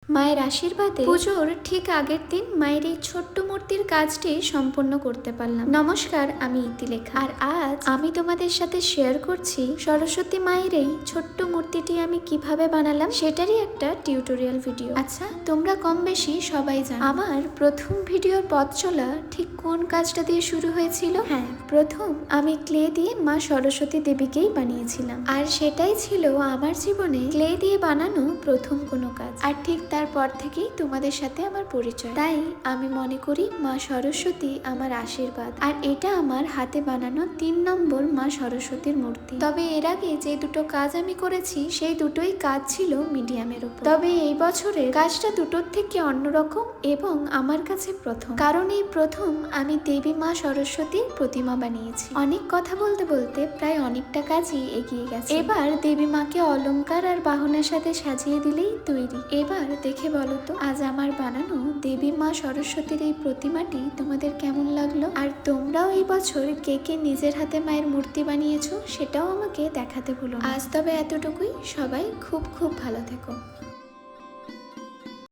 মায়ের আশীর্বাদে পুজোর ঠিক আগের দিন মায়ের এই ছোট্ট মূর্তির কাজটি সম্পূর্ণ করতে পারলাম। নমস্কার, আমি ইতিলেখা, আর আজ আমি তোমাদের সাথে শেয়ার করছি সরস্বতী মায়ের এই ছোট্ট মূর্তিটি আমি কিভাবে বানালাম সেটারই একটা টিউটোরিয়াল ভিডিও। আচ্ছা, তোমরা কম বেশি সবাই জানো আমার প্রথম ভিডিওর পথ চলা ঠিক কোন কাজটা দিয়ে শুরু হয়েছিল। হ্যাঁ, প্রথম আমি ক্লে দিয়ে মা সরস্বতী দেবীকেই বানিয়েছিলাম, আর সেটাই ছিল আমার জীবনে ক্লে দিয়ে বানানো প্রথম কোনো কাজ। আর ঠিক তারপর থেকেই তোমাদের সাথে আমার পরিচয়। তাই আমি মনে করি মা সরস্বতী আমার আশীর্বাদ, আর এটা আমার হাতে বানানো 3 নম্বর মা সরস্বতীর মূর্তি। তবে এর আগে যে দুটো কাজ আমি করেছি সেই দুটোই কাজ ছিল মিডিয়ামের উপর। তবে এই বছরের কাজটা দুটোর থেকে অন্যরকম এবং আমার কাছে প্রথম, কারণ এই প্রথম আমি দেবী মা সরস্বতীর প্রতিমা বানিয়েছি। অনেক কথা বলতে বলতে প্রায় অনেকটা কাজই এগিয়ে গেছে। এবার দেবী মাকে অলংকার আর বাহনের সাথে সাজিয়ে দিলেই তৈরি। এবার দেখে বলো তো আজ আমার বানানো দেবী মা সরস্বতীর এই প্রতিমাটি তোমাদের কেমন লাগলো, আর তোমরাও এই বছর কে কে নিজের হাতে মায়ের মূর্তি বানিয়েছো সেটাও আমাকে দেখাতে ভুলো না। আজ তবে এতটুকুই, সবাই খুব খুব ভালো থেকো।